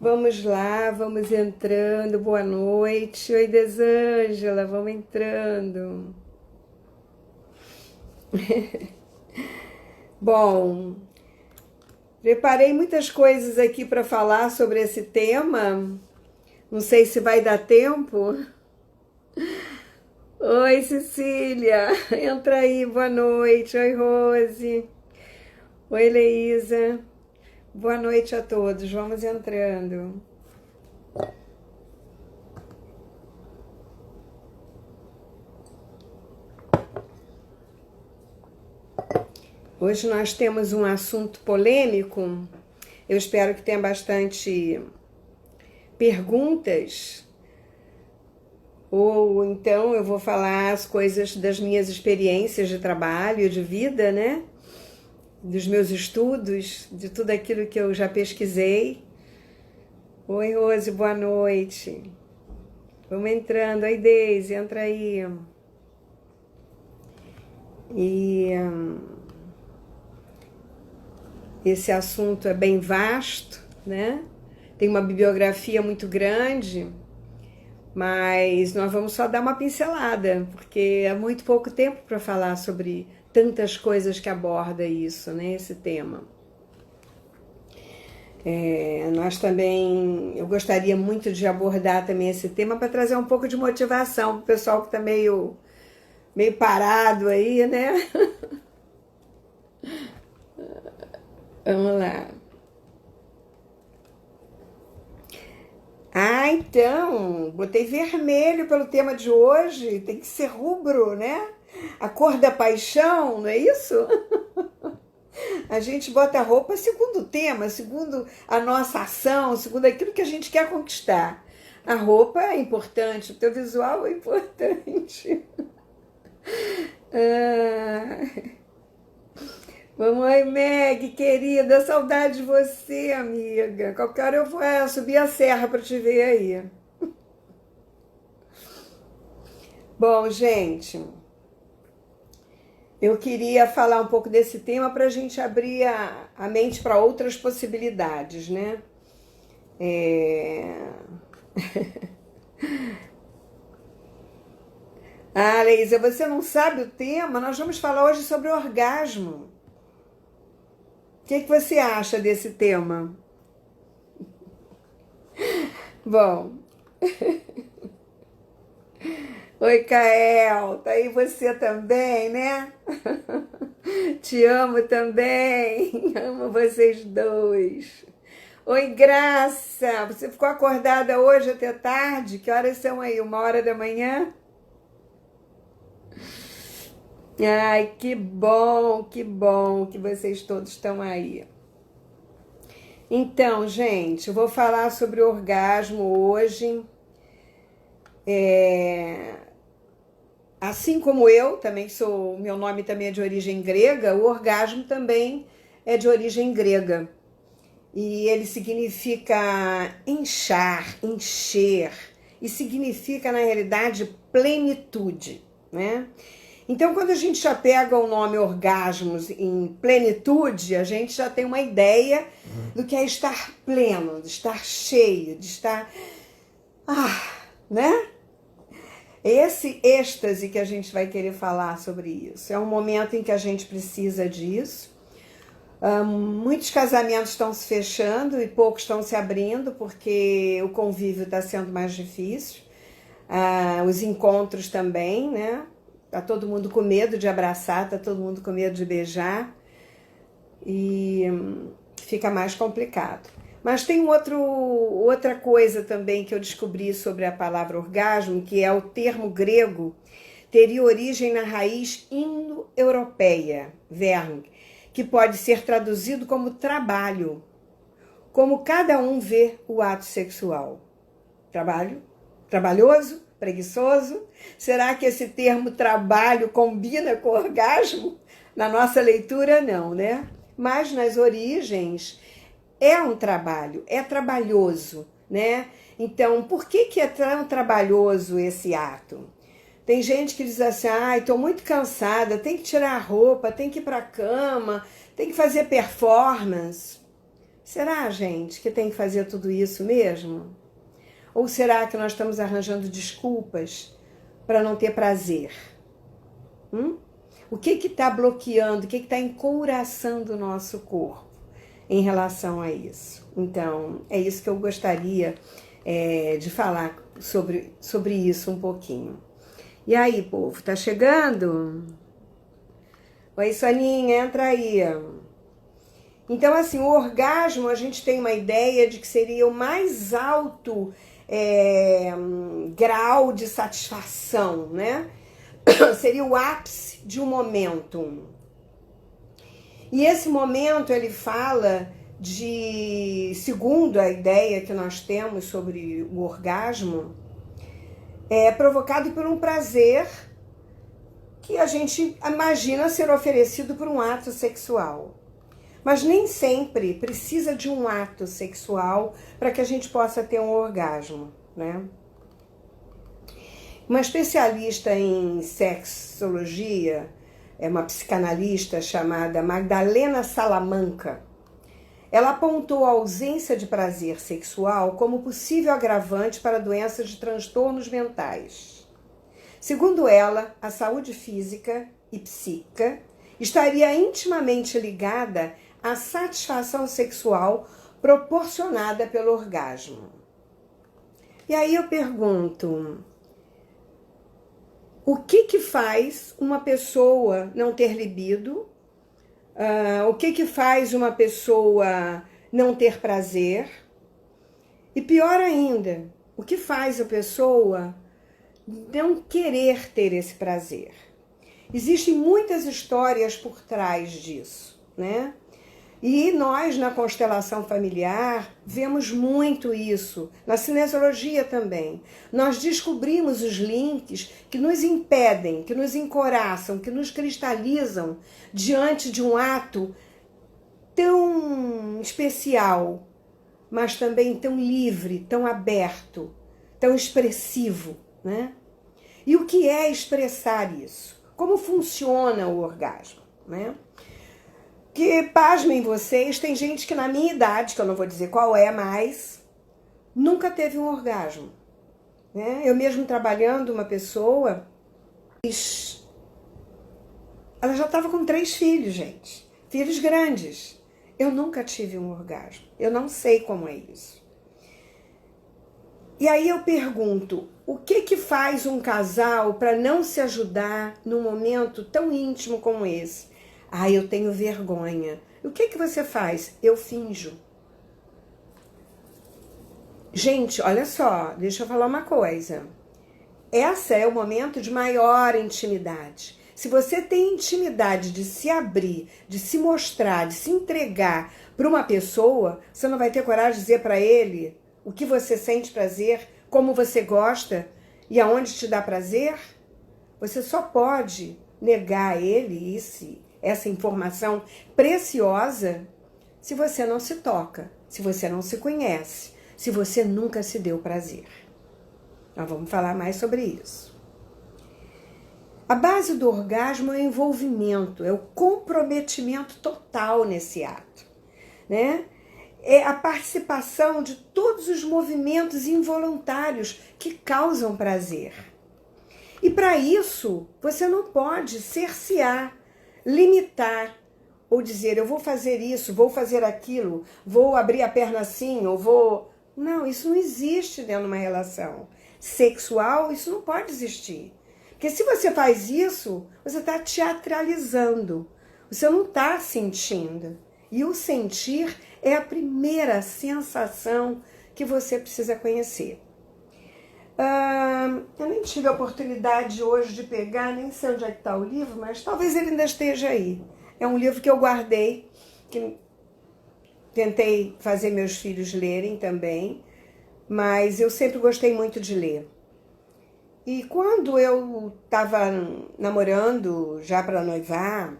Vamos lá, vamos entrando. Boa noite. Oi, Desângela, vamos entrando. Bom, preparei muitas coisas aqui para falar sobre esse tema. Não sei se vai dar tempo. Oi, Cecília, entra aí, boa noite. Oi, Rose. Oi, Leísa. Boa noite a todos, vamos entrando. Hoje nós temos um assunto polêmico. Eu espero que tenha bastante perguntas. Ou então eu vou falar as coisas das minhas experiências de trabalho, de vida, né? Dos meus estudos, de tudo aquilo que eu já pesquisei. Oi, Rose, boa noite. Vamos entrando. Oi, Deise, entra aí. E esse assunto é bem vasto, né? Tem uma bibliografia muito grande, mas nós vamos só dar uma pincelada, porque é muito pouco tempo para falar sobre tantas coisas que aborda isso, né? Esse tema. Nós também, eu gostaria muito de abordar também esse tema para trazer um pouco de motivação para o pessoal que está meio parado aí, né? Vamos lá. Então, botei vermelho pelo tema de hoje, tem que ser rubro, né? A cor da paixão, não é isso? A gente bota a roupa segundo o tema, segundo a nossa ação, segundo aquilo que a gente quer conquistar. A roupa é importante, o teu visual é importante. Vamos aí, Meg, querida, saudade de você, amiga. Qualquer hora eu vou subir a serra para te ver aí. Bom, gente, eu queria falar um pouco desse tema para a gente abrir a mente para outras possibilidades, né? Ah, Leísa, você não sabe o tema? Nós vamos falar hoje sobre orgasmo. O que você acha desse tema? Bom. Oi, Kael. Tá aí você também, né? Te amo também. Amo vocês dois. Oi, Graça. Você ficou acordada hoje até tarde? Que horas são aí? 1h da manhã? Ai, que bom que vocês todos estão aí. Então, gente, eu vou falar sobre orgasmo hoje. Assim como eu, também sou, meu nome também é de origem grega, o orgasmo também é de origem grega. E ele significa inchar, encher, e significa, na realidade, plenitude, né? Então, quando a gente já pega o nome orgasmos em plenitude, a gente já tem uma ideia do que é estar pleno, de estar cheio, de estar... né? Esse êxtase que a gente vai querer falar sobre isso. É um momento em que a gente precisa disso. Muitos casamentos estão se fechando e poucos estão se abrindo porque o convívio está sendo mais difícil. Os encontros também, né? Tá todo mundo com medo de abraçar, tá todo mundo com medo de beijar e fica mais complicado. Mas tem outra coisa também que eu descobri sobre a palavra orgasmo, que é o termo grego, teria origem na raiz indo-europeia, verg, que pode ser traduzido como trabalho, como cada um vê o ato sexual. Trabalho? Trabalhoso? Preguiçoso? Será que esse termo trabalho combina com orgasmo? Na nossa leitura, não, né? Mas nas origens é um trabalho, é trabalhoso, né? Então, por que é tão trabalhoso esse ato? Tem gente que diz assim, estou muito cansada, tem que tirar a roupa, tem que ir para a cama, tem que fazer performance. Será, gente, que tem que fazer tudo isso mesmo? Ou será que nós estamos arranjando desculpas para não ter prazer? O que está bloqueando, o que está encouraçando o nosso corpo em relação a isso? Então, é isso que eu gostaria de falar sobre isso um pouquinho. E aí, povo, tá chegando? Oi, Soninha, entra aí. Então, assim, o orgasmo, a gente tem uma ideia de que seria o mais alto grau de satisfação, né? Seria o ápice de um momento. E esse momento, ele fala segundo a ideia que nós temos sobre o orgasmo, é provocado por um prazer que a gente imagina ser oferecido por um ato sexual. Mas nem sempre precisa de um ato sexual para que a gente possa ter um orgasmo, né? Uma especialista em sexologia, uma psicanalista chamada Magdalena Salamanca, ela apontou a ausência de prazer sexual como possível agravante para doenças de transtornos mentais. Segundo ela, a saúde física e psíquica estaria intimamente ligada à satisfação sexual proporcionada pelo orgasmo. E aí eu pergunto, o que faz uma pessoa não ter libido? O que faz uma pessoa não ter prazer? E pior ainda, o que faz a pessoa não querer ter esse prazer? Existem muitas histórias por trás disso, né? E nós, na constelação familiar, vemos muito isso, na cinesiologia também. Nós descobrimos os links que nos impedem, que nos encoraçam, que nos cristalizam diante de um ato tão especial, mas também tão livre, tão aberto, tão expressivo, né? E o que é expressar isso? Como funciona o orgasmo, né? Que, pasmem vocês, tem gente que na minha idade, que eu não vou dizer qual é mais, nunca teve um orgasmo, né? Eu mesmo trabalhando uma pessoa, ela já estava com 3 filhos, gente. Filhos grandes. Eu nunca tive um orgasmo. Eu não sei como é isso. E aí eu pergunto, o que faz um casal para não se ajudar num momento tão íntimo como esse? Eu tenho vergonha. O que você faz? Eu finjo. Gente, olha só, deixa eu falar uma coisa. Esse é o momento de maior intimidade. Se você tem intimidade de se abrir, de se mostrar, de se entregar para uma pessoa, você não vai ter coragem de dizer para ele o que você sente prazer, como você gosta e aonde te dá prazer? Você só pode negar a ele essa informação preciosa se você não se toca, se você não se conhece, se você nunca se deu prazer. Nós vamos falar mais sobre isso. A base do orgasmo é o envolvimento, é o comprometimento total nesse ato, né? É a participação de todos os movimentos involuntários que causam prazer. E para isso, você não pode cercear, limitar, ou dizer, eu vou fazer isso, vou fazer aquilo, vou abrir a perna assim, ou vou... Não, isso não existe dentro de uma relação sexual, isso não pode existir. Porque se você faz isso, você está teatralizando, você não está sentindo. E o sentir é a primeira sensação que você precisa conhecer. Eu nem tive a oportunidade hoje de pegar, nem sei onde é que está o livro, mas talvez ele ainda esteja aí. É um livro que eu guardei, que tentei fazer meus filhos lerem também, mas eu sempre gostei muito de ler. E quando eu estava namorando, já para noivar,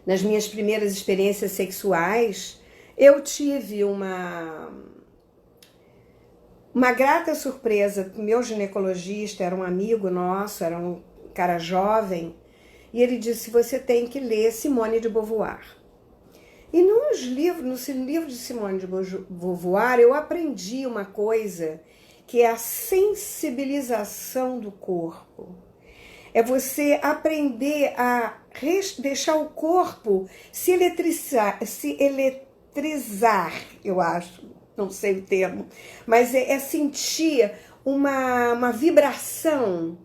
nas minhas primeiras experiências sexuais, eu tive uma grata surpresa. Meu ginecologista era um amigo nosso, era um cara jovem, e ele disse, você tem que ler Simone de Beauvoir. E no livro de Simone de Beauvoir, eu aprendi uma coisa que é a sensibilização do corpo. É você aprender a deixar o corpo se eletrizar, eu acho, não sei o termo, mas é sentir uma vibração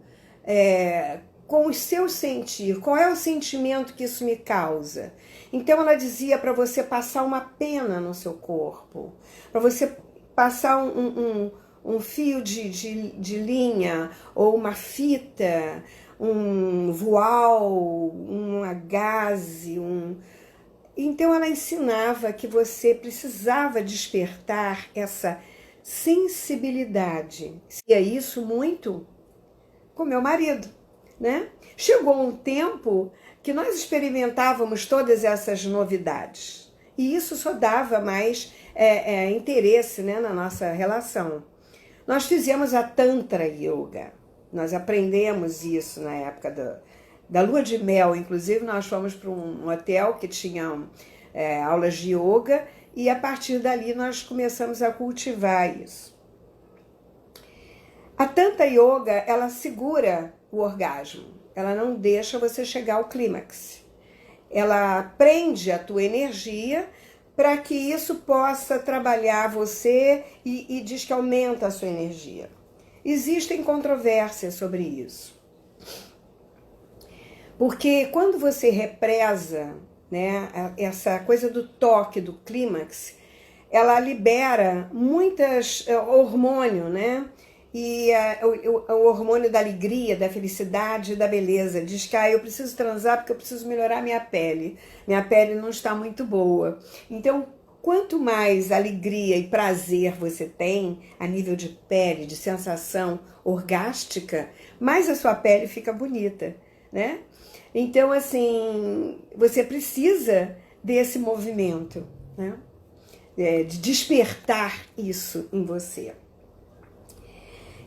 com os seus sentidos. Qual é o sentimento que isso me causa? Então ela dizia para você passar uma pena no seu corpo, para você passar um fio de linha ou uma fita, um voal, uma gaze, Então ela ensinava que você precisava despertar essa sensibilidade. E é isso muito com meu marido, né? Chegou um tempo que nós experimentávamos todas essas novidades. E isso só dava mais interesse, né, na nossa relação. Nós fizemos a Tantra Yoga. Nós aprendemos isso na época da lua de mel. Inclusive, nós fomos para um hotel que tinha aulas de yoga e a partir dali nós começamos a cultivar isso. A Tantra Yoga, ela segura o orgasmo. Ela não deixa você chegar ao clímax. Ela prende a tua energia para que isso possa trabalhar você e diz que aumenta a sua energia. Existem controvérsias sobre isso. Porque quando você represa, né, essa coisa do toque, do clímax, ela libera muitas hormônios, né? E o hormônio da alegria, da felicidade, da beleza. Diz que eu preciso transar porque eu preciso melhorar minha pele. Minha pele não está muito boa. Então, quanto mais alegria e prazer você tem a nível de pele, de sensação orgástica, mais a sua pele fica bonita, né? Então, assim, você precisa desse movimento, né? De despertar isso em você.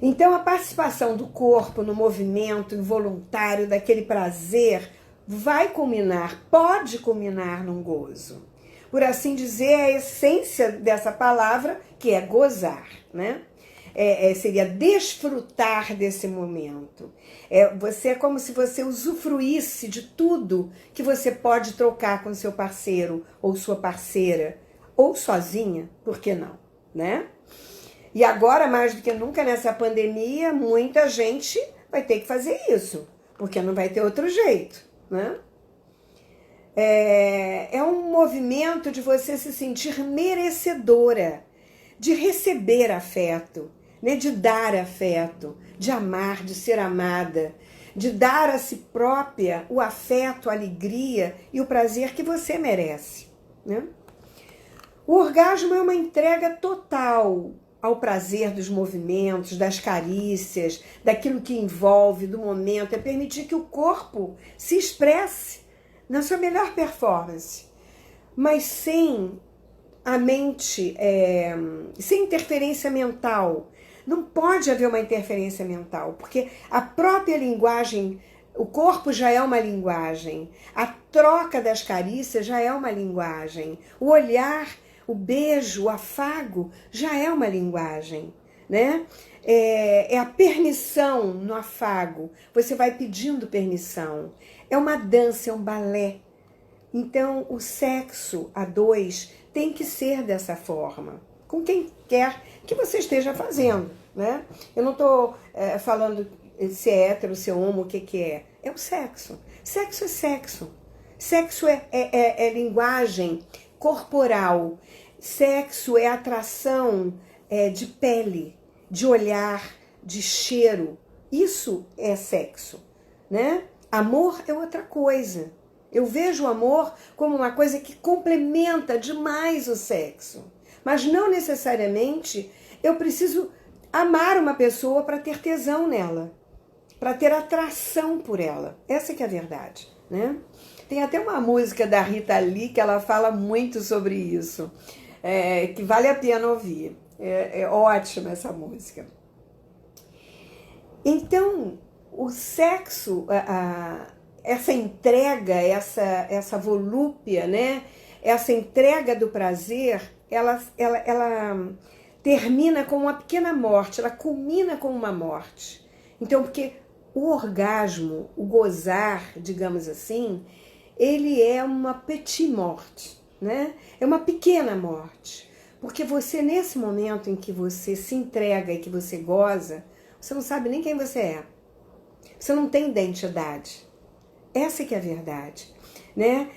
Então, a participação do corpo no movimento involuntário daquele prazer vai culminar, pode culminar num gozo. Por assim dizer, é a essência dessa palavra, que é gozar, né? Seria desfrutar desse momento. Você é como se você usufruísse de tudo que você pode trocar com seu parceiro ou sua parceira, ou sozinha, por que não, né? E agora, mais do que nunca, nessa pandemia, muita gente vai ter que fazer isso, porque não vai ter outro jeito, né? É um movimento de você se sentir merecedora, de receber afeto, né? De dar afeto, de amar, de ser amada, de dar a si própria o afeto, a alegria e o prazer que você merece, né? O orgasmo é uma entrega total ao prazer dos movimentos, das carícias, daquilo que envolve, do momento. É permitir que o corpo se expresse na sua melhor performance, mas sem a mente, sem interferência mental. Não pode haver uma interferência mental, porque a própria linguagem, o corpo já é uma linguagem, a troca das carícias já é uma linguagem, o olhar, o beijo, o afago já é uma linguagem, né? É a permissão no afago, você vai pedindo permissão. É uma dança, é um balé. Então, o sexo a dois tem que ser dessa forma, com quem quer que você esteja fazendo, né? Eu não estou falando se é hétero, se é homo, o que é. É o sexo. Sexo é sexo. Sexo é linguagem corporal. Sexo é atração de pele, de olhar, de cheiro. Isso é sexo, né? Amor é outra coisa. Eu vejo o amor como uma coisa que complementa demais o sexo. Mas não necessariamente eu preciso amar uma pessoa para ter tesão nela, para ter atração por ela. Essa que é a verdade, né? Tem até uma música da Rita Lee que ela fala muito sobre isso, que vale a pena ouvir. É ótima essa música. Então, o sexo, essa entrega, essa volúpia, né? essa entrega do prazer, ela termina com uma pequena morte, ela culmina com uma morte. Então, porque o orgasmo, o gozar, digamos assim, ele é uma petit morte, né? É uma pequena morte. Porque você, nesse momento em que você se entrega e que você goza, você não sabe nem quem você é. Você não tem identidade. Essa que é a verdade, né?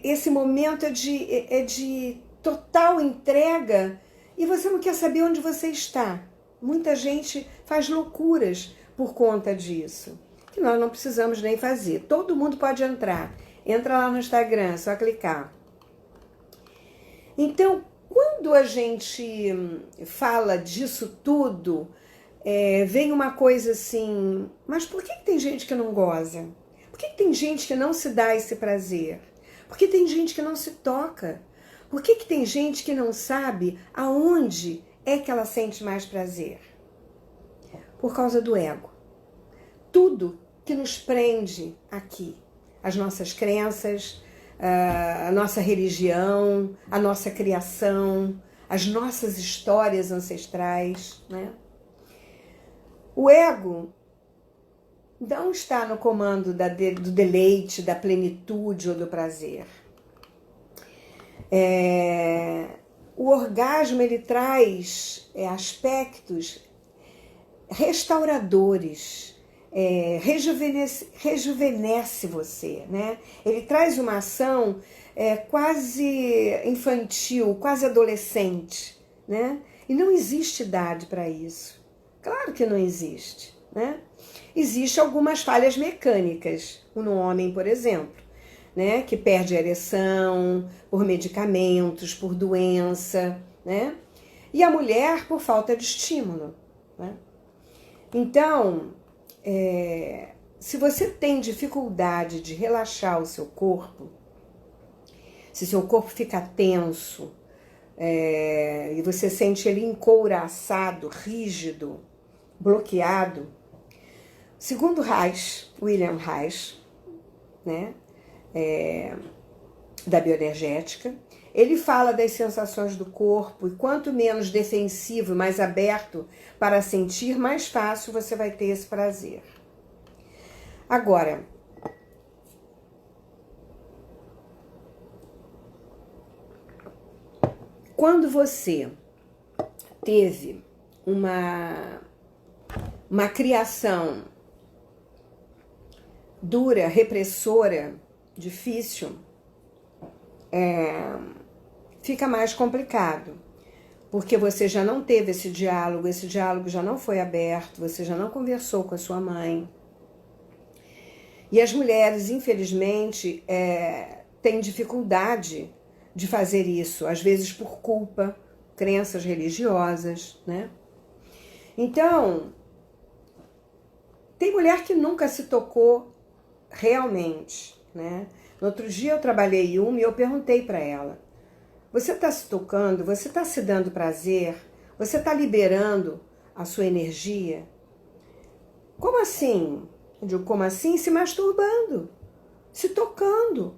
Esse momento é de total entrega e você não quer saber onde você está. Muita gente faz loucuras por conta disso, que nós não precisamos nem fazer. Todo mundo pode entrar. Entra lá no Instagram, é só clicar. Então, quando a gente fala disso tudo, vem uma coisa assim, mas por que tem gente que não goza? Por que tem gente que não se dá esse prazer? Por que tem gente que não se toca? Por que tem gente que não sabe aonde é que ela sente mais prazer? Por causa do ego. Tudo que nos prende aqui, as nossas crenças, a nossa religião, a nossa criação, as nossas histórias ancestrais, né? O ego não está no comando do deleite, da plenitude ou do prazer. O orgasmo, ele traz aspectos restauradores, rejuvenesce você, né? Ele traz uma ação quase infantil, quase adolescente, né? E não existe idade para isso. Claro que não existe, né? Existem algumas falhas mecânicas no homem, por exemplo, né? Que perde a ereção por medicamentos, por doença, né? E a mulher por falta de estímulo, né? Então, se você tem dificuldade de relaxar o seu corpo, se seu corpo fica tenso, e você sente ele encouraçado, rígido, bloqueado, segundo William Reich, né, da bioenergética, ele fala das sensações do corpo, e quanto menos defensivo, mais aberto para sentir, mais fácil você vai ter esse prazer. Agora, quando você teve uma criação dura, repressora, difícil, fica mais complicado, porque você já não teve esse diálogo já não foi aberto, você já não conversou com a sua mãe. E as mulheres, infelizmente, têm dificuldade de fazer isso, às vezes por culpa, crenças religiosas, né? Então, tem mulher que nunca se tocou realmente, né? No outro dia eu trabalhei uma e eu perguntei para ela: você está se tocando? Você está se dando prazer? Você está liberando a sua energia? Como assim? Eu digo, como assim? Se masturbando, se tocando.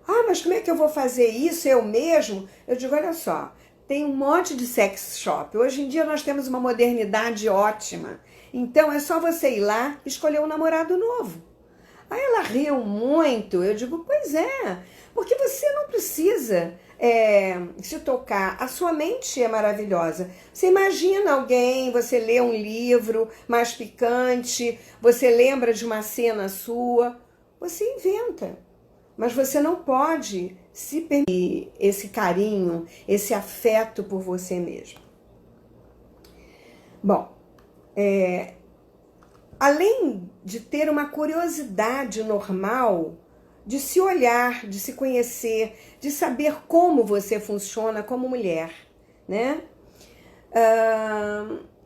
Ah, mas como é que eu vou fazer isso eu mesmo? Eu digo, olha só, tem um monte de sex shop. Hoje em dia nós temos uma modernidade ótima. Então é só você ir lá e escolher um namorado novo. Aí ela riu muito. Eu digo, pois é, porque você não precisa se tocar. A sua mente é maravilhosa. Você imagina alguém, você lê um livro mais picante, você lembra de uma cena sua, você inventa. Mas você não pode se permitir esse carinho, esse afeto por você mesmo. Bom, além de ter uma curiosidade normal de se olhar, de se conhecer, de saber como você funciona como mulher, né?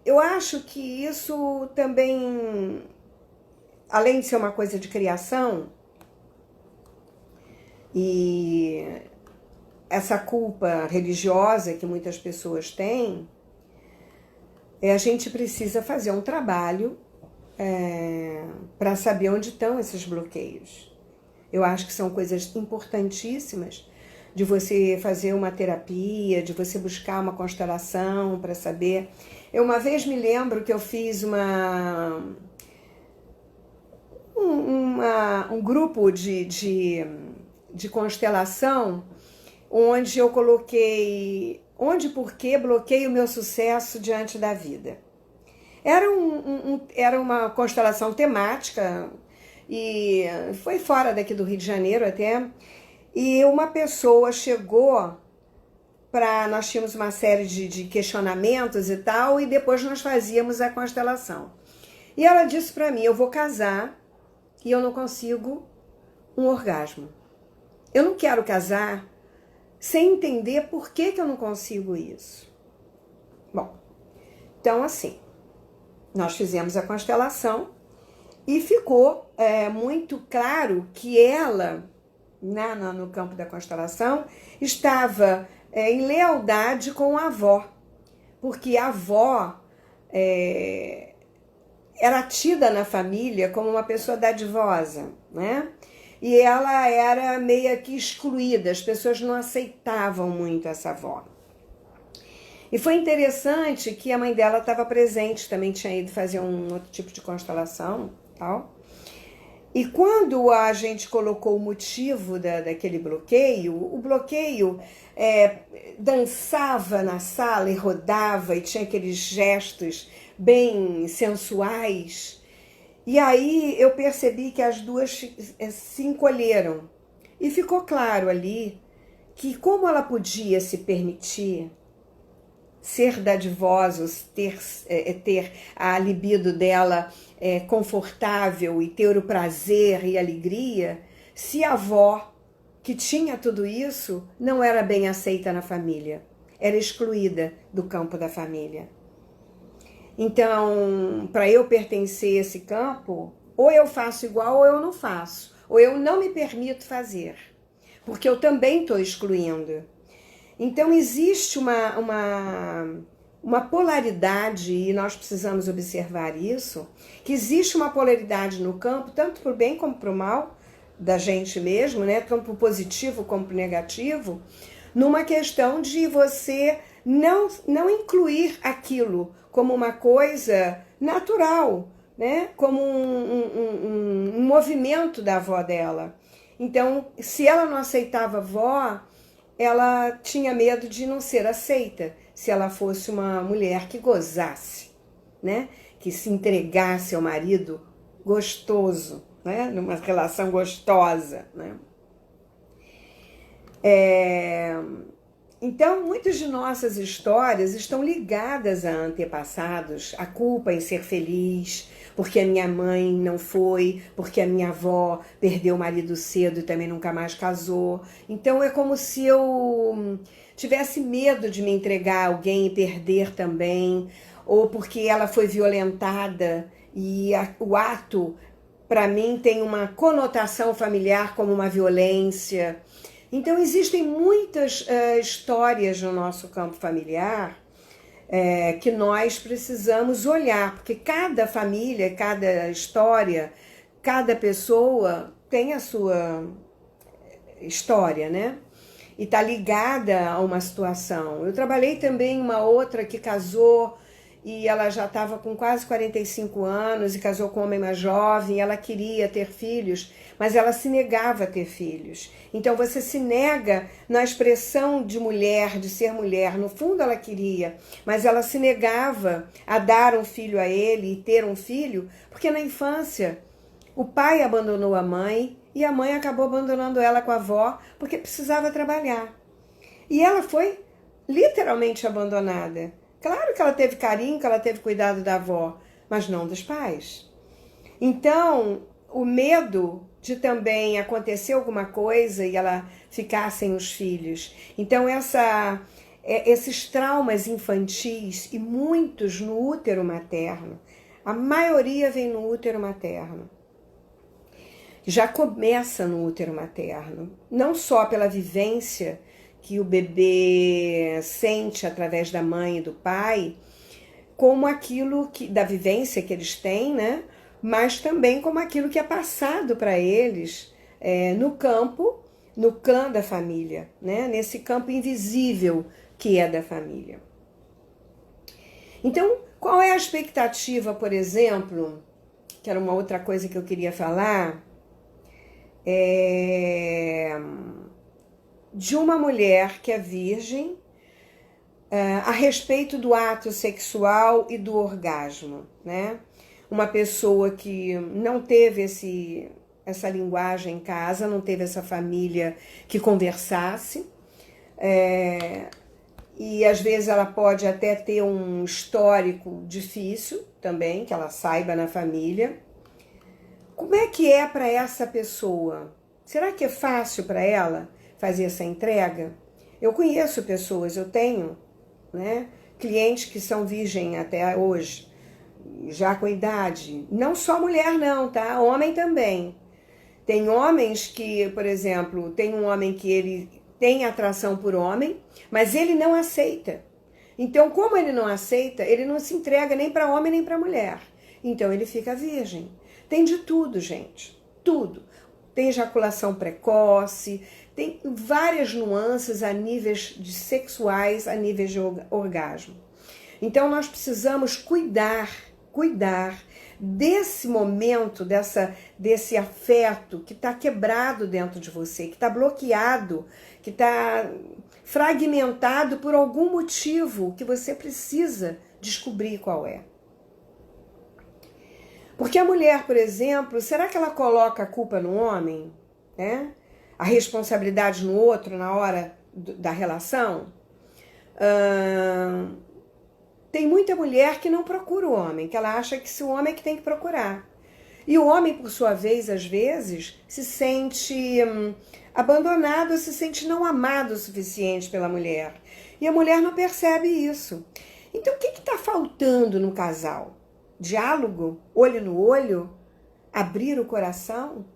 Eu acho que isso também, além de ser uma coisa de criação, e essa culpa religiosa que muitas pessoas têm, a gente precisa fazer um trabalho para saber onde estão esses bloqueios. Eu acho que são coisas importantíssimas de você fazer uma terapia, de você buscar uma constelação para saber. Eu uma vez me lembro que eu fiz um grupo de constelação onde eu coloquei onde e por que bloqueio o meu sucesso diante da vida. Era uma constelação temática e foi fora daqui do Rio de Janeiro até, e uma pessoa chegou para... Nós tínhamos uma série de questionamentos e tal, e depois nós fazíamos a constelação. E ela disse para mim, eu vou casar e eu não consigo um orgasmo. Eu não quero casar sem entender por que eu não consigo isso. Bom, então assim, nós fizemos a constelação e ficou muito claro que ela, no campo da constelação, estava em lealdade com a avó, porque a avó era tida na família como uma pessoa dadivosa, né? E ela era meio que excluída, as pessoas não aceitavam muito essa avó. E foi interessante que a mãe dela estava presente, também tinha ido fazer um outro tipo de constelação, tal. E quando a gente colocou o motivo daquele bloqueio, o bloqueio dançava na sala e rodava e tinha aqueles gestos bem sensuais. E aí eu percebi que as duas se encolheram. E ficou claro ali que como ela podia se permitir ser dadivosa, ter a libido dela confortável e ter o prazer e alegria, se a avó, que tinha tudo isso, não era bem aceita na família, era excluída do campo da família. Então, para eu pertencer a esse campo, ou eu faço igual ou eu não faço, ou eu não me permito fazer, porque eu também estou excluindo. Então existe uma polaridade, e nós precisamos observar isso, que existe uma polaridade no campo, tanto para o bem como para o mal da gente mesmo, né? Tanto para o positivo como para o negativo, numa questão de você não incluir aquilo como uma coisa natural, né? Como um movimento da avó dela. Então, se ela não aceitava a avó, ela tinha medo de não ser aceita se ela fosse uma mulher que gozasse, né? Que se entregasse ao marido gostoso, né? Numa relação gostosa, né? Então, muitas de nossas histórias estão ligadas a antepassados, a culpa em ser feliz, porque a minha mãe não foi, porque a minha avó perdeu o marido cedo e também nunca mais casou. Então, é como se eu tivesse medo de me entregar a alguém e perder também, ou porque ela foi violentada e o ato, para mim, tem uma conotação familiar como uma violência. Então, existem muitas histórias no nosso campo familiar que nós precisamos olhar, porque cada família, cada história, cada pessoa tem a sua história, né? E está ligada a uma situação. Eu trabalhei também uma outra que casou e ela já estava com quase 45 anos e casou com um homem mais jovem, ela queria ter filhos, mas ela se negava a ter filhos. Então você se nega na expressão de mulher, de ser mulher. No fundo ela queria, mas ela se negava a dar um filho a ele e ter um filho, porque na infância o pai abandonou a mãe e a mãe acabou abandonando ela com a avó porque precisava trabalhar. E ela foi literalmente abandonada. Claro que ela teve carinho, que ela teve cuidado da avó, mas não dos pais. Então, o medo de também acontecer alguma coisa e ela ficar sem os filhos. Então, esses traumas infantis, e muitos no útero materno, a maioria vem no útero materno. Já começa no útero materno, não só pela vivência que o bebê sente através da mãe e do pai, como aquilo da vivência que eles têm, né? Mas também como aquilo que é passado para eles no campo, no clã da família, né? Nesse campo invisível que é da família. Então, qual é a expectativa, por exemplo, que era uma outra coisa que eu queria falar, de uma mulher que é virgem a respeito do ato sexual e do orgasmo, né? Uma pessoa que não teve essa linguagem em casa, não teve essa família que conversasse, e às vezes ela pode até ter um histórico difícil também, que ela saiba na família. Como é que é para essa pessoa? Será que é fácil para ela fazer essa entrega? Eu conheço pessoas, eu tenho, né, clientes que são virgem até hoje, já com idade. Não só mulher não, tá? Homem também. Tem homens que, por exemplo, tem um homem que ele tem atração por homem, mas ele não aceita. Então, como ele não aceita, ele não se entrega nem para homem nem para mulher. Então, ele fica virgem. Tem de tudo, gente. Tudo. Tem ejaculação precoce, tem várias nuances a níveis de sexuais, a níveis de orgasmo. Então, nós precisamos cuidar desse momento, desse afeto que está quebrado dentro de você, que está bloqueado, que está fragmentado por algum motivo que você precisa descobrir qual é. Porque a mulher, por exemplo, será que ela coloca a culpa no homem, né? A responsabilidade no outro na hora da relação? Tem muita mulher que não procura o homem, que ela acha que o homem é que tem que procurar. E o homem, por sua vez, às vezes, se sente abandonado, se sente não amado o suficiente pela mulher. E a mulher não percebe isso. Então, o que está faltando no casal? Diálogo? Olho no olho? Abrir o coração?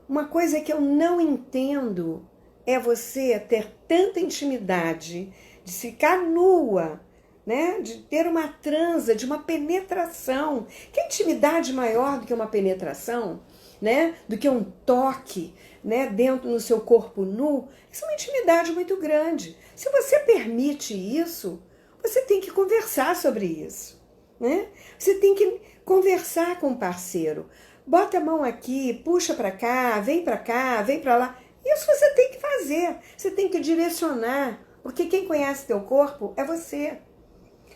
Uma coisa que eu não entendo é você ter tanta intimidade, de ficar nua, né? De ter uma transa, de uma penetração. Que intimidade maior do que uma penetração, né? Do que um toque, né? Dentro no seu corpo nu. Isso é uma intimidade muito grande. Se você permite isso, você tem que conversar sobre isso, né? Você tem que conversar com o parceiro. Bota a mão aqui, puxa para cá, vem para lá. Isso você tem que fazer. Você tem que direcionar, porque quem conhece teu corpo é você.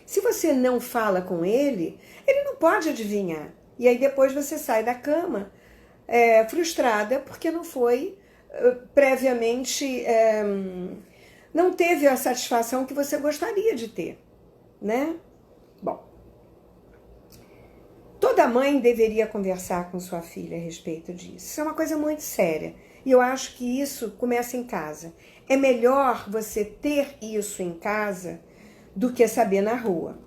Se você não fala com ele, ele não pode adivinhar. E aí depois você sai da cama frustrada porque não foi previamente, não teve a satisfação que você gostaria de ter, né? Bom, toda mãe deveria conversar com sua filha a respeito disso. Isso é uma coisa muito séria. E eu acho que isso começa em casa. É melhor você ter isso em casa do que saber na rua.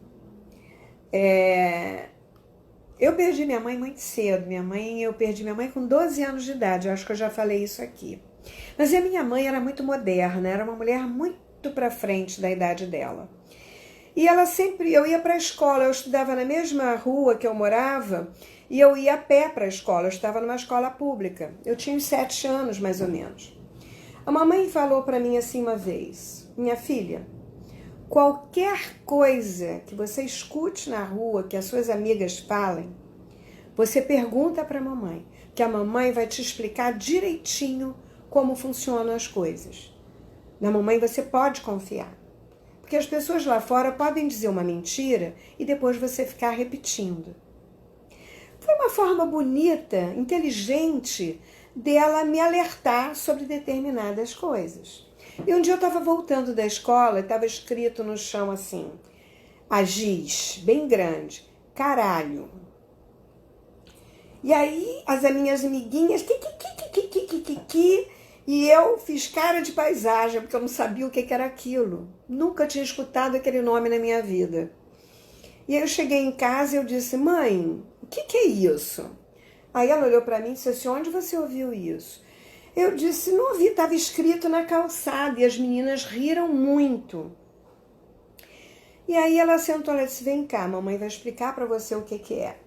Eu perdi minha mãe muito cedo. Eu perdi minha mãe com 12 anos de idade. Eu acho que eu já falei isso aqui. Mas a minha mãe era muito moderna, era uma mulher muito para frente da idade dela. E ela sempre, eu ia para a escola, eu estudava na mesma rua que eu morava, e eu ia a pé para a escola, eu estava numa escola pública. Eu tinha uns 7 anos, mais ou menos. A mamãe falou para mim assim uma vez: minha filha, qualquer coisa que você escute na rua, que as suas amigas falem, você pergunta para a mamãe, que a mamãe vai te explicar direitinho como funcionam as coisas. Na mamãe você pode confiar. Porque as pessoas lá fora podem dizer uma mentira e depois você ficar repetindo. Foi uma forma bonita, inteligente, dela me alertar sobre determinadas coisas. E um dia eu estava voltando da escola e estava escrito no chão assim, a giz, bem grande, caralho. E aí as minhas amiguinhas, e eu fiz cara de paisagem, porque eu não sabia o que era aquilo. Nunca tinha escutado aquele nome na minha vida. E aí eu cheguei em casa e eu disse, mãe, o que é isso? Aí ela olhou para mim e disse assim, onde você ouviu isso? Eu disse, não ouvi, estava escrito na calçada. E as meninas riram muito. E aí ela sentou e disse, vem cá, mamãe vai explicar para você o que é.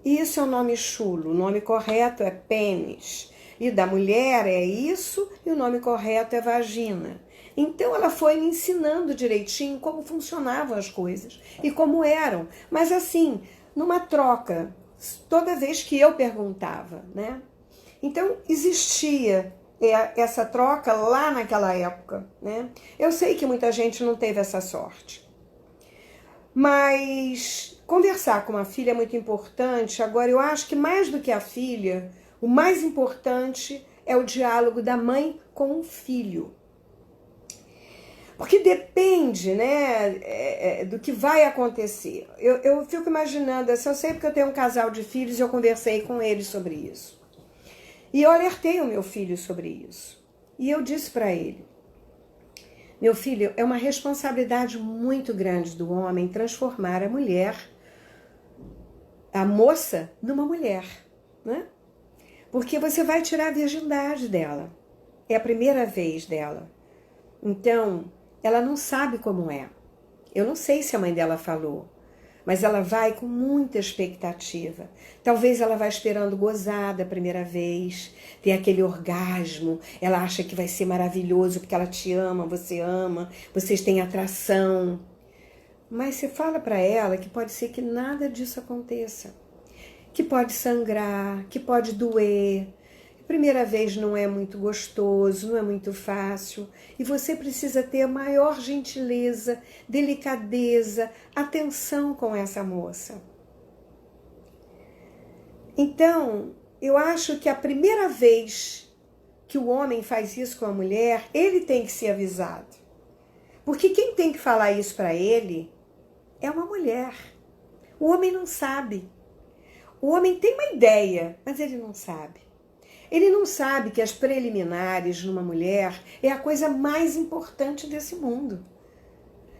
Isso é um nome chulo, o nome correto é pênis. e da mulher é isso, e o nome correto é vagina. Então ela foi me ensinando direitinho como funcionavam as coisas e como eram. Mas assim, numa troca, toda vez que eu perguntava, né? Então existia essa troca lá naquela época, né? Eu sei que muita gente não teve essa sorte. Mas conversar com uma filha é muito importante. Agora, eu acho que mais do que a filha, o mais importante é o diálogo da mãe com o filho. Porque depende, né, do que vai acontecer. Eu fico imaginando, assim, eu sei porque eu tenho um casal de filhos e eu conversei com eles sobre isso. E eu alertei o meu filho sobre isso. E eu disse para ele: meu filho, é uma responsabilidade muito grande do homem transformar a mulher, a moça, numa mulher, né? Porque você vai tirar a virgindade dela. É a primeira vez dela. Então, ela não sabe como é. Eu não sei se a mãe dela falou, mas ela vai com muita expectativa. Talvez ela vá esperando gozar da primeira vez, ter aquele orgasmo. Ela acha que vai ser maravilhoso porque ela te ama, vocês têm atração. Mas você fala para ela que pode ser que nada disso aconteça. Que pode sangrar, que pode doer. Primeira vez não é muito gostoso, não é muito fácil, e você precisa ter a maior gentileza, delicadeza, atenção com essa moça. Então, eu acho que a primeira vez que o homem faz isso com a mulher, ele tem que ser avisado. Porque quem tem que falar isso para ele é uma mulher. O homem não sabe. O homem tem uma ideia, mas ele não sabe. Ele não sabe que as preliminares numa mulher é a coisa mais importante desse mundo.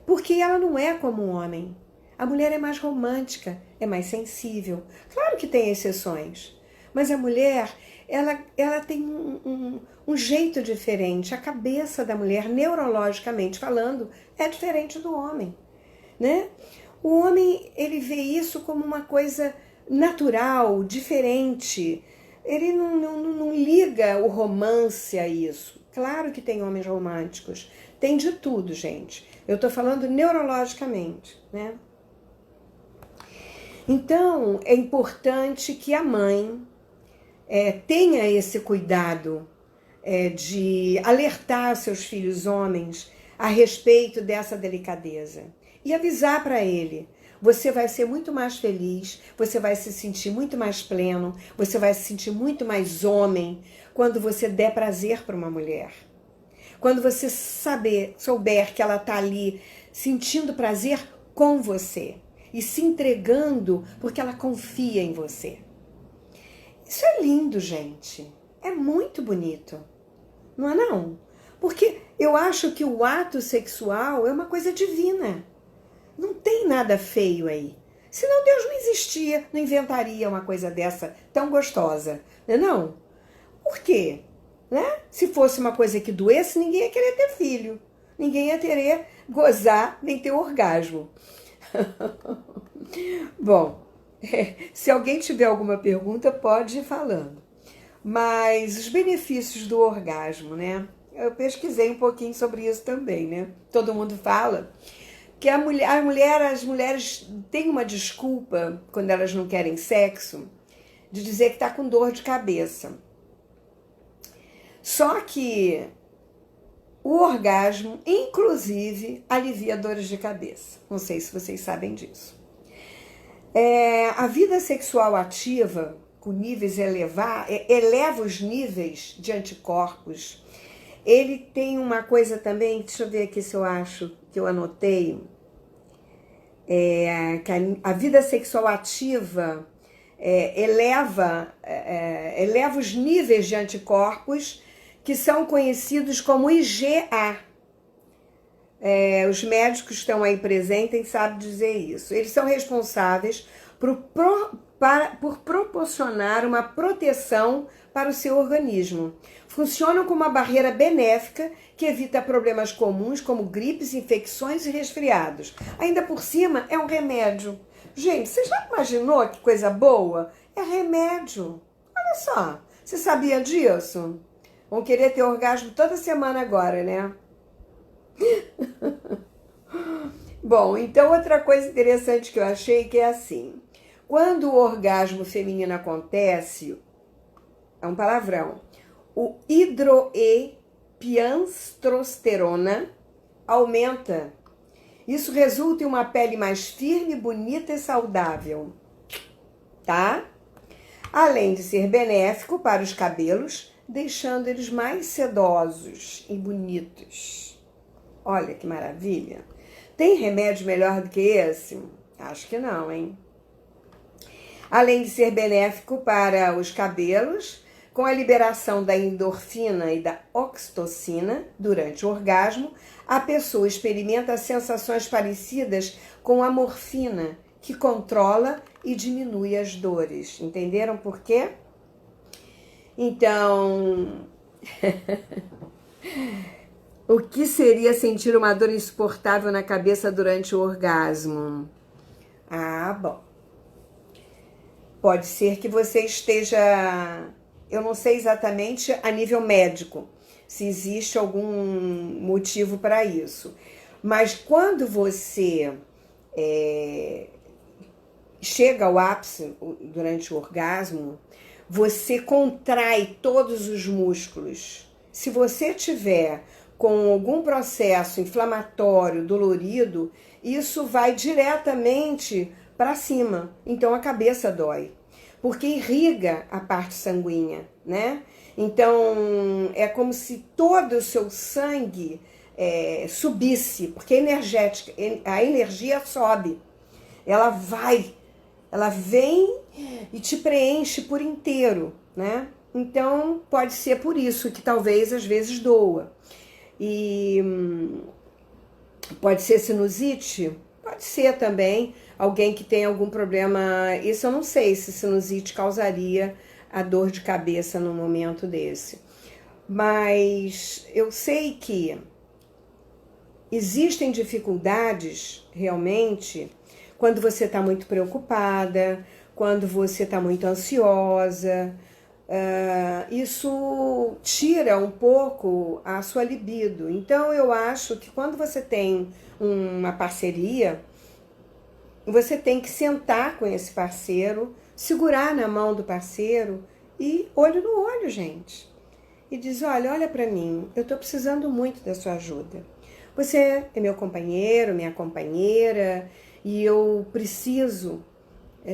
Porque ela não é como um homem. A mulher é mais romântica, é mais sensível. Claro que tem exceções, mas a mulher, ela tem um jeito diferente. A cabeça da mulher, neurologicamente falando, é diferente do homem, né? O homem, ele vê isso como uma coisa natural, diferente. Ele não liga o romance a isso. Claro que tem homens românticos. Tem de tudo, gente. Eu estou falando neurologicamente, né? Então, é importante que a mãe tenha esse cuidado de alertar seus filhos homens a respeito dessa delicadeza. E avisar para ele: você vai ser muito mais feliz, você vai se sentir muito mais pleno, você vai se sentir muito mais homem quando você der prazer para uma mulher. Quando você souber que ela está ali sentindo prazer com você e se entregando porque ela confia em você. Isso é lindo, gente. É muito bonito. Não é não? Porque eu acho que o ato sexual é uma coisa divina. Não tem nada feio aí. Senão Deus não existia, não inventaria uma coisa dessa tão gostosa. Não é não? Por quê? Né? Se fosse uma coisa que doesse, ninguém ia querer ter filho. Ninguém ia querer gozar, nem ter orgasmo. Bom, se alguém tiver alguma pergunta, pode ir falando. Mas os benefícios do orgasmo, né? Eu pesquisei um pouquinho sobre isso também, né? Todo mundo fala que as mulheres têm uma desculpa, quando elas não querem sexo, de dizer que está com dor de cabeça. Só que o orgasmo, inclusive, alivia dores de cabeça. Não sei se vocês sabem disso. A vida sexual ativa, com níveis eleva os níveis de anticorpos. Ele tem uma coisa também, deixa eu ver aqui se eu acho que eu anotei, que a vida sexual ativa eleva os níveis de anticorpos que são conhecidos como IgA. Os médicos que estão aí presentes sabem dizer isso. Eles são responsáveis por proporcionar uma proteção para o seu organismo. Funcionam como uma barreira benéfica que evita problemas comuns como gripes, infecções e resfriados. Ainda por cima, é um remédio. Gente, você já imaginou que coisa boa? É remédio. Olha só. Você sabia disso? Vão querer ter orgasmo toda semana agora, né? Bom, então outra coisa interessante que eu achei que é assim. Quando o orgasmo feminino acontece, é um palavrão, o hidroepiandrosterona aumenta. Isso resulta em uma pele mais firme, bonita e saudável, tá? Além de ser benéfico para os cabelos, deixando eles mais sedosos e bonitos. Olha que maravilha! Tem remédio melhor do que esse? Acho que não, hein? Além de ser benéfico para os cabelos, com a liberação da endorfina e da oxitocina durante o orgasmo, a pessoa experimenta sensações parecidas com a morfina, que controla e diminui as dores. Entenderam por quê? Então, o que seria sentir uma dor insuportável na cabeça durante o orgasmo? Ah, bom. Pode ser que você esteja, eu não sei exatamente a nível médico, se existe algum motivo para isso. Mas quando você chega ao ápice durante o orgasmo, você contrai todos os músculos. Se você tiver com algum processo inflamatório, dolorido, isso vai diretamente para cima. Então a cabeça dói, porque irriga a parte sanguínea, né? Então é como se todo o seu sangue subisse, porque energética, a energia sobe, ela vem e te preenche por inteiro, né? Então pode ser por isso que talvez às vezes doa. E pode ser sinusite? Pode ser também alguém que tem algum problema. Isso eu não sei se sinusite causaria a dor de cabeça num momento desse. Mas eu sei que existem dificuldades realmente quando você está muito preocupada, quando você está muito ansiosa. Isso tira um pouco a sua libido. Então eu acho que quando você tem uma parceria, você tem que sentar com esse parceiro, segurar na mão do parceiro e olho no olho, gente. E diz, olha para mim, eu estou precisando muito da sua ajuda. Você é meu companheiro, minha companheira, e eu preciso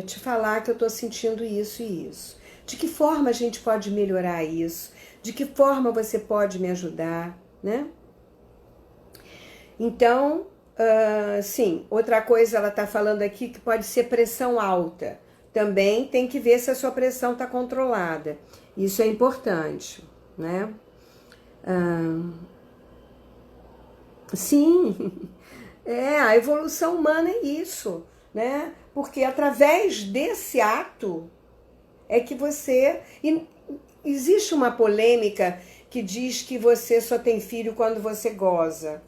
te falar que eu estou sentindo isso e isso. De que forma a gente pode melhorar isso? De que forma você pode me ajudar, né? Então, sim, outra coisa ela está falando aqui que pode ser pressão alta. Também tem que ver se a sua pressão está controlada. Isso é importante, né? Sim, a evolução humana é isso, né? Porque através desse ato é que você... Existe uma polêmica que diz que você só tem filho quando você goza.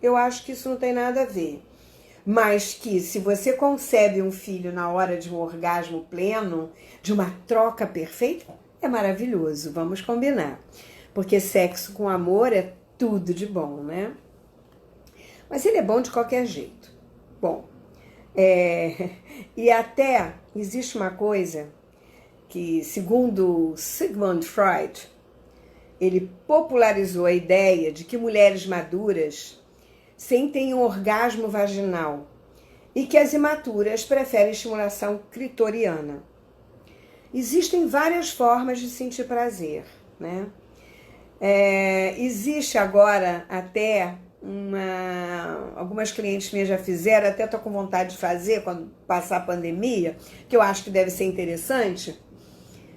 Eu acho que isso não tem nada a ver. Mas que se você concebe um filho na hora de um orgasmo pleno, de uma troca perfeita, é maravilhoso, vamos combinar. Porque sexo com amor é tudo de bom, né? Mas ele é bom de qualquer jeito. Bom, e até existe uma coisa que, segundo Sigmund Freud, ele popularizou a ideia de que mulheres maduras sentem um orgasmo vaginal e que as imaturas preferem estimulação clitoriana. Existem várias formas de sentir prazer, né? Existe agora até algumas clientes minhas já fizeram, até estou com vontade de fazer quando passar a pandemia, que eu acho que deve ser interessante,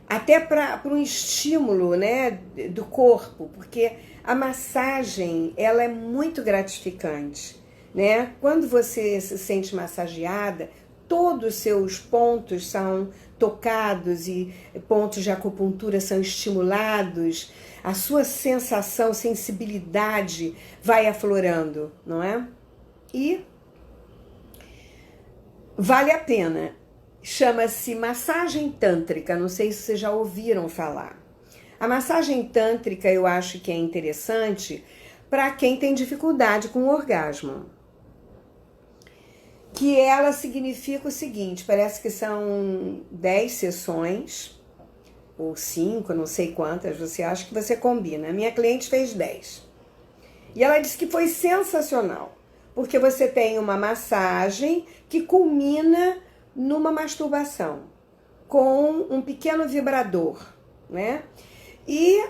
até para um estímulo, né, do corpo, porque a massagem ela é muito gratificante, né? Quando você se sente massageada, todos os seus pontos são tocados e pontos de acupuntura são estimulados, a sua sensação, sensibilidade vai aflorando, não é? E vale a pena. Chama-se massagem tântrica, não sei se vocês já ouviram falar. A massagem tântrica eu acho que é interessante para quem tem dificuldade com o orgasmo. Que ela significa o seguinte, parece que são 10 sessões, ou 5, não sei quantas, você acha que você combina. A minha cliente fez 10. E ela disse que foi sensacional, porque você tem uma massagem que culmina numa masturbação, com um pequeno vibrador, né? E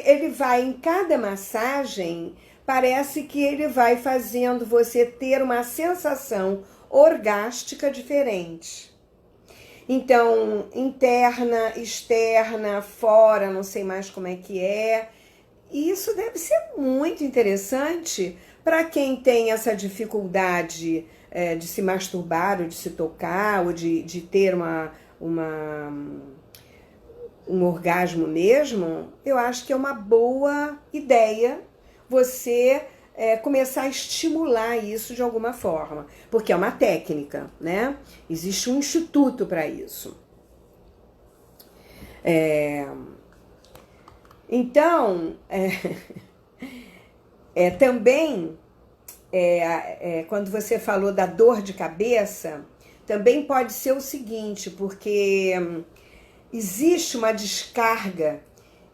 ele vai em cada massagem, parece que ele vai fazendo você ter uma sensação orgástica diferente. Então, interna, externa, fora, não sei mais como é que é. E isso deve ser muito interessante para quem tem essa dificuldade de se masturbar, ou de se tocar, ou de ter um orgasmo mesmo. Eu acho que é uma boa ideia você começar a estimular isso de alguma forma, porque é uma técnica, né? Existe um instituto para isso. Então, também, quando você falou da dor de cabeça, também pode ser o seguinte, porque existe uma descarga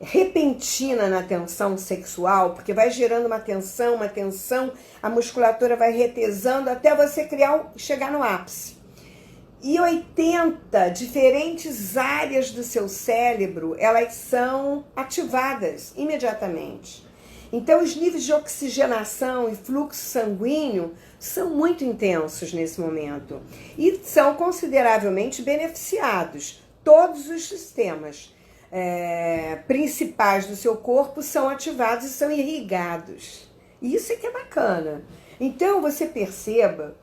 repentina na tensão sexual, porque vai gerando uma tensão, a musculatura vai retesando até você chegar no ápice. E 80 diferentes áreas do seu cérebro, elas são ativadas imediatamente. Então, os níveis de oxigenação e fluxo sanguíneo são muito intensos nesse momento e são consideravelmente beneficiados. Todos os sistemas principais do seu corpo são ativados e são irrigados. Isso é que é bacana. Então, você perceba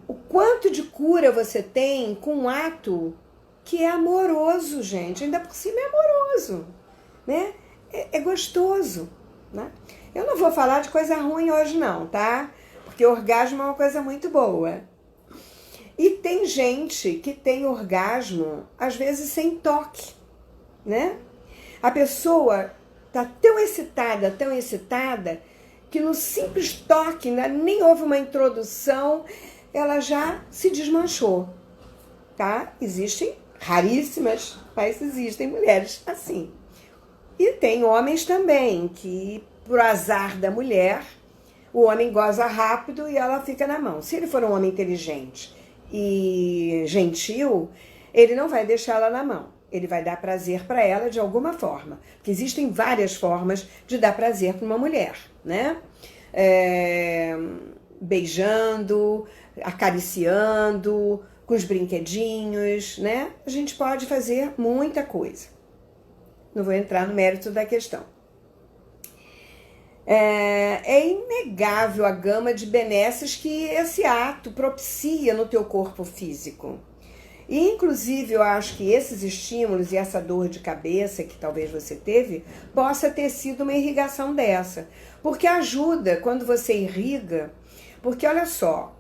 o quanto de cura você tem com um ato que é amoroso, gente. Ainda por cima é amoroso, né? É gostoso, né? Eu não vou falar de coisa ruim hoje não, tá? Porque orgasmo é uma coisa muito boa. E tem gente que tem orgasmo, às vezes, sem toque, né? A pessoa tá tão excitada, que no simples toque, né, nem houve uma introdução, ela já se desmanchou, tá? Existem raríssimas, mas existem mulheres assim. E tem homens também, que por azar da mulher, o homem goza rápido e ela fica na mão. Se ele for um homem inteligente e gentil, ele não vai deixar ela na mão. Ele vai dar prazer para ela de alguma forma. Porque existem várias formas de dar prazer para uma mulher, né? Beijando, acariciando, com os brinquedinhos, né? A gente pode fazer muita coisa. Não vou entrar no mérito da questão. É inegável a gama de benesses que esse ato propicia no teu corpo físico. E, inclusive, eu acho que esses estímulos e essa dor de cabeça que talvez você teve, possa ter sido uma irrigação dessa. Porque ajuda quando você irriga, porque olha só,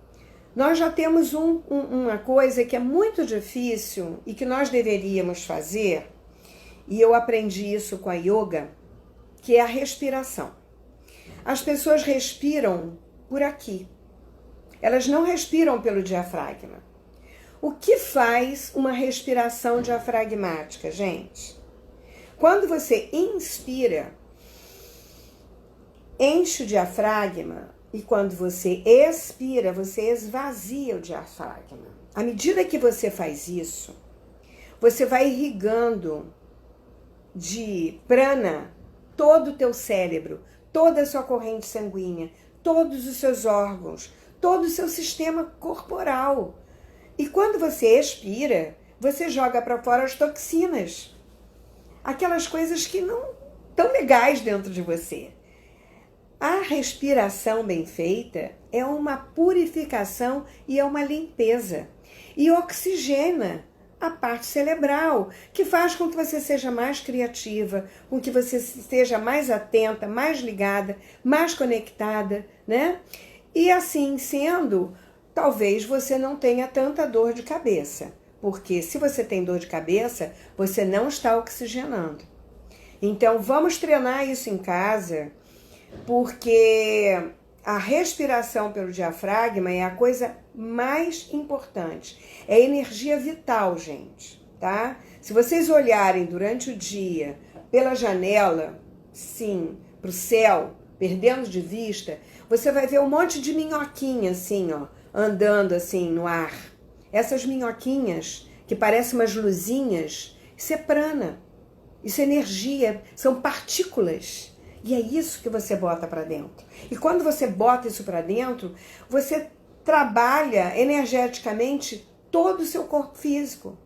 nós já temos uma coisa que é muito difícil e que nós deveríamos fazer, e eu aprendi isso com a yoga, que é a respiração. As pessoas respiram por aqui. Elas não respiram pelo diafragma. O que faz uma respiração diafragmática, gente? Quando você inspira, enche o diafragma, e quando você expira, você esvazia o diafragma. À medida que você faz isso, você vai irrigando de prana todo o teu cérebro, toda a sua corrente sanguínea, todos os seus órgãos, todo o seu sistema corporal. E quando você expira, você joga para fora as toxinas, aquelas coisas que não estão legais dentro de você. A respiração bem feita é uma purificação e é uma limpeza. E oxigena a parte cerebral, que faz com que você seja mais criativa, com que você esteja mais atenta, mais ligada, mais conectada, né? E assim sendo, talvez você não tenha tanta dor de cabeça, porque se você tem dor de cabeça, você não está oxigenando. Então, vamos treinar isso em casa, porque a respiração pelo diafragma é a coisa mais importante. É energia vital, gente, tá? Se vocês olharem durante o dia pela janela, sim, pro céu, perdendo de vista, você vai ver um monte de minhoquinha, assim, ó, andando assim no ar. Essas minhoquinhas, que parecem umas luzinhas, isso é prana, isso é energia, são partículas. E é isso que você bota para dentro. E quando você bota isso para dentro, você trabalha energeticamente todo o seu corpo físico.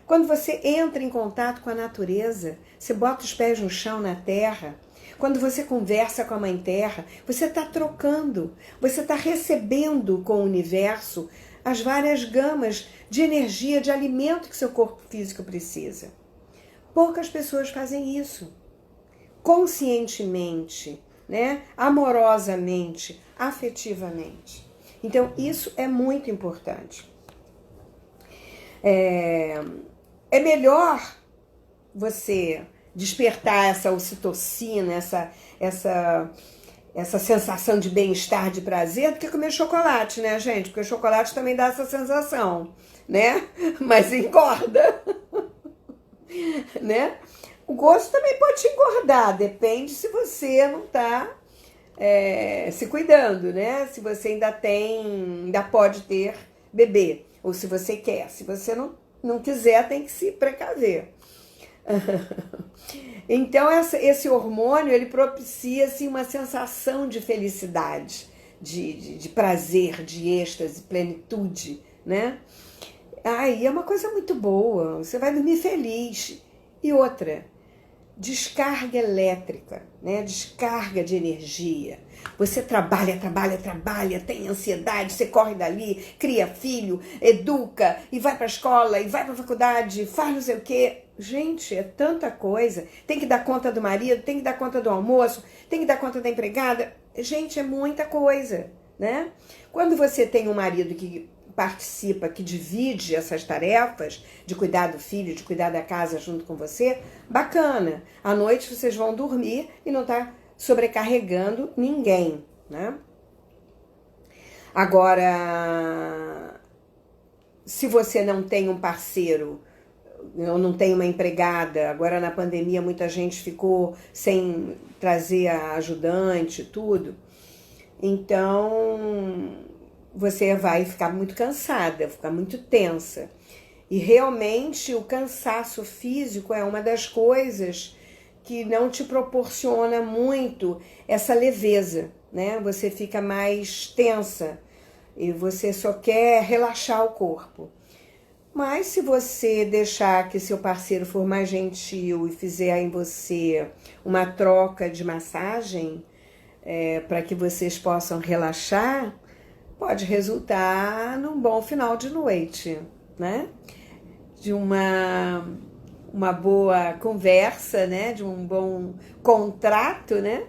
Quando você entra em contato com a natureza, você bota os pés no chão, na terra. Quando você conversa com a Mãe Terra, você está trocando, você está recebendo com o universo as várias gamas de energia, de alimento que seu corpo físico precisa. Poucas pessoas fazem isso. Conscientemente, né? Amorosamente, afetivamente. Então, isso é muito importante. É melhor você despertar essa ocitocina, essa sensação de bem-estar, de prazer, do que comer chocolate, né, gente? Porque o chocolate também dá essa sensação, né? Mas engorda, né? O gosto também pode te engordar, depende se você não está se cuidando, né? Se você ainda pode ter bebê, ou se você quer. Se você não quiser, tem que se precaver. Então, esse hormônio, ele propicia assim, uma sensação de felicidade, de prazer, de êxtase, plenitude, né? Aí é uma coisa muito boa, você vai dormir feliz. E outra, descarga elétrica, né? Descarga de energia. Você trabalha, tem ansiedade, você corre dali, cria filho, educa, e vai para a escola, e vai para a faculdade, faz não sei o quê. Gente, é tanta coisa. Tem que dar conta do marido, tem que dar conta do almoço, tem que dar conta da empregada. Gente, é muita coisa, né? Quando você tem um marido que participa, que divide essas tarefas de cuidar do filho, de cuidar da casa junto com você, bacana. À noite vocês vão dormir e não tá sobrecarregando ninguém, né? Agora, se você não tem um parceiro, ou não tem uma empregada, agora na pandemia muita gente ficou sem trazer a ajudante, tudo, então você vai ficar muito cansada, ficar muito tensa. E realmente o cansaço físico é uma das coisas que não te proporciona muito essa leveza, né? Você fica mais tensa e você só quer relaxar o corpo. Mas se você deixar que seu parceiro for mais gentil e fizer em você uma troca de massagem para que vocês possam relaxar, pode resultar num bom final de noite, né? De uma boa conversa, né? De um bom contrato, né?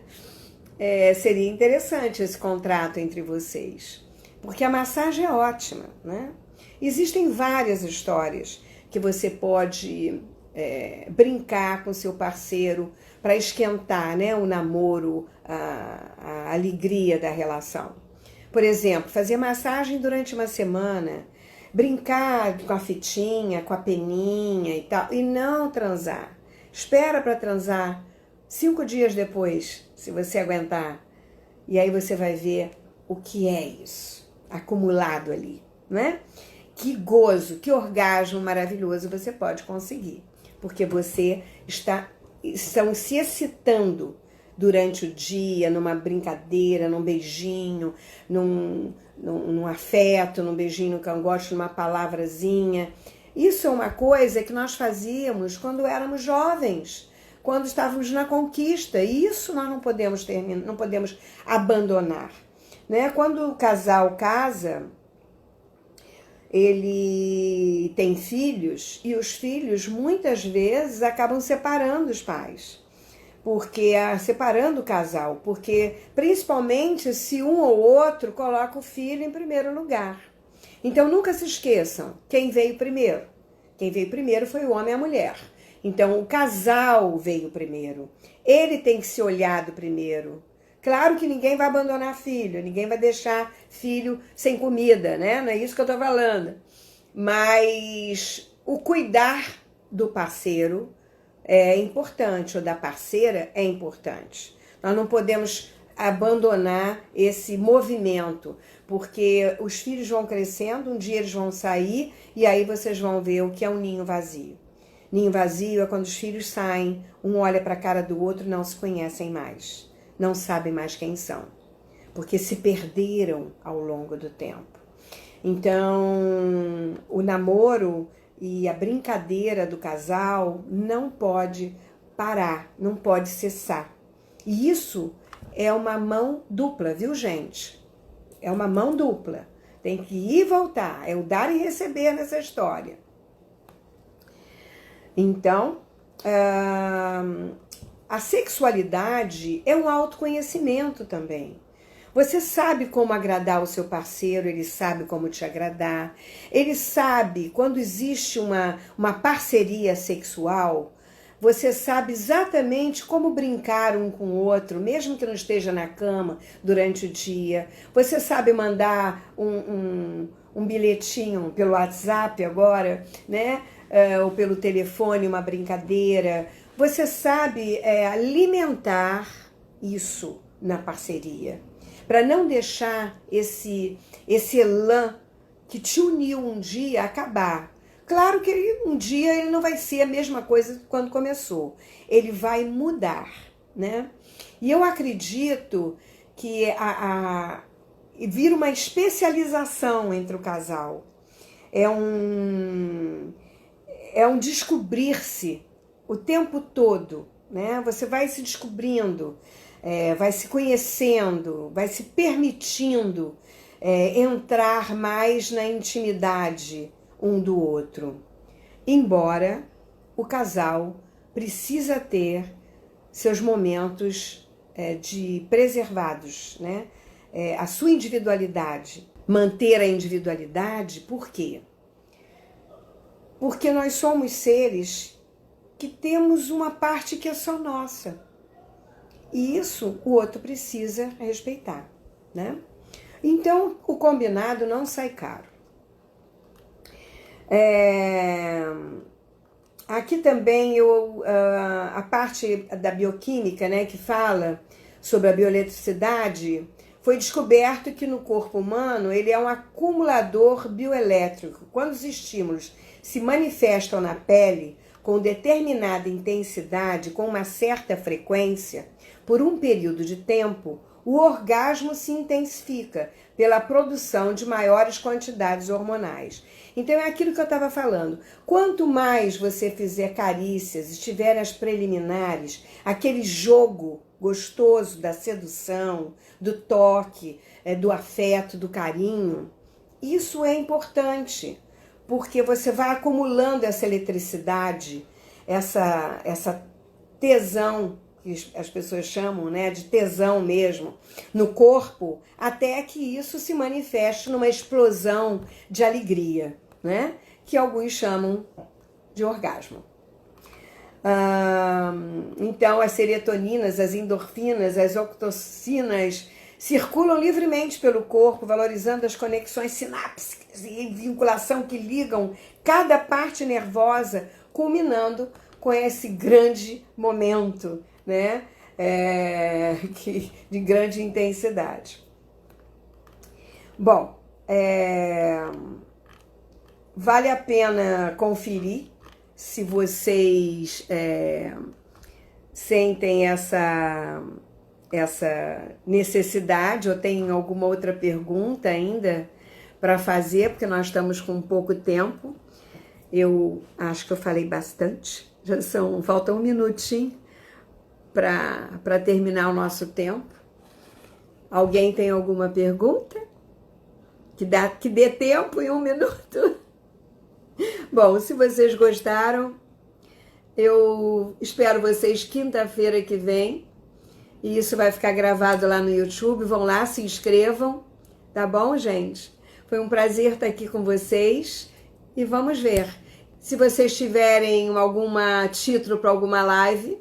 Seria interessante esse contrato entre vocês, porque a massagem é ótima, né? Existem várias histórias que você pode brincar com seu parceiro para esquentar, né? O namoro, a alegria da relação. Por exemplo, fazer massagem durante uma semana, brincar com a fitinha, com a peninha e tal, e não transar. Espera para transar 5 dias depois, se você aguentar. E aí você vai ver o que é isso, acumulado ali, né? Que gozo, que orgasmo maravilhoso você pode conseguir, porque você estão se excitando durante o dia, numa brincadeira, num beijinho, num afeto, num beijinho no cangote, numa palavrazinha. Isso é uma coisa que nós fazíamos quando éramos jovens, quando estávamos na conquista, e isso nós não podemos abandonar, né? Quando o casal casa, ele tem filhos, e os filhos muitas vezes acabam separando os pais, separando o casal, porque principalmente se um ou outro coloca o filho em primeiro lugar. Então nunca se esqueçam, quem veio primeiro? Quem veio primeiro foi o homem e a mulher. Então, o casal veio primeiro. Ele tem que ser olhado primeiro. Claro que ninguém vai abandonar filho, ninguém vai deixar filho sem comida, né? Não é isso que eu tô falando. Mas o cuidar do parceiro é importante, ou da parceira é importante. Nós não podemos abandonar esse movimento, porque os filhos vão crescendo, um dia eles vão sair e aí vocês vão ver o que é um ninho vazio. Ninho vazio é quando os filhos saem, um olha para a cara do outro e não se conhecem mais, não sabem mais quem são, porque se perderam ao longo do tempo. Então, o namoro e a brincadeira do casal não pode parar, não pode cessar. E isso é uma mão dupla, viu, gente? É uma mão dupla. Tem que ir e voltar, é o dar e receber nessa história. Então, a sexualidade é um autoconhecimento também. Você sabe como agradar o seu parceiro, ele sabe como te agradar. Ele sabe, quando existe uma parceria sexual, você sabe exatamente como brincar um com o outro, mesmo que não esteja na cama durante o dia. Você sabe mandar um bilhetinho pelo WhatsApp agora, né? Ou pelo telefone, uma brincadeira. Você sabe alimentar isso na parceria, para não deixar esse elan que te uniu um dia acabar. Claro que um dia ele não vai ser a mesma coisa que quando começou. Ele vai mudar, né? E eu acredito que vira uma especialização entre o casal. É um descobrir-se o tempo todo, né? Você vai se descobrindo, vai se conhecendo, vai se permitindo entrar mais na intimidade um do outro. Embora o casal precisa ter seus momentos de preservados, né? A sua individualidade. Manter a individualidade, por quê? Porque nós somos seres que temos uma parte que é só nossa. E isso o outro precisa respeitar, né? Então, o combinado não sai caro. Aqui também a parte da bioquímica, né, que fala sobre a bioeletricidade, foi descoberto que no corpo humano ele é um acumulador bioelétrico. Quando os estímulos se manifestam na pele com determinada intensidade, com uma certa frequência, por um período de tempo, o orgasmo se intensifica pela produção de maiores quantidades hormonais. Então é aquilo que eu estava falando. Quanto mais você fizer carícias, estiver nas preliminares, aquele jogo gostoso da sedução, do toque, do afeto, do carinho, isso é importante, porque você vai acumulando essa eletricidade, essa tesão, que as pessoas chamam, né, de tesão mesmo, no corpo, até que isso se manifeste numa explosão de alegria, né, que alguns chamam de orgasmo. Então, as serotoninas, as endorfinas, as ocitocinas circulam livremente pelo corpo, valorizando as conexões sinápticas e vinculação que ligam cada parte nervosa, culminando com esse grande momento, né? De grande intensidade. Bom, vale a pena conferir se vocês sentem essa necessidade ou tem alguma outra pergunta ainda para fazer, porque nós estamos com pouco tempo. Eu acho que eu falei bastante, falta um minutinho para terminar o nosso tempo. Alguém tem alguma pergunta? Que dê tempo em um minuto? Bom, se vocês gostaram, eu espero vocês quinta-feira que vem. E isso vai ficar gravado lá no YouTube. Vão lá, se inscrevam. Tá bom, gente? Foi um prazer estar aqui com vocês. E vamos ver. Se vocês tiverem alguma título para alguma live,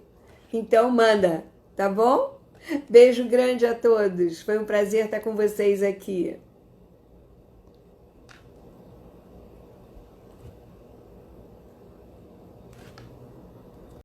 então manda, tá bom? Beijo grande a todos. Foi um prazer estar com vocês aqui.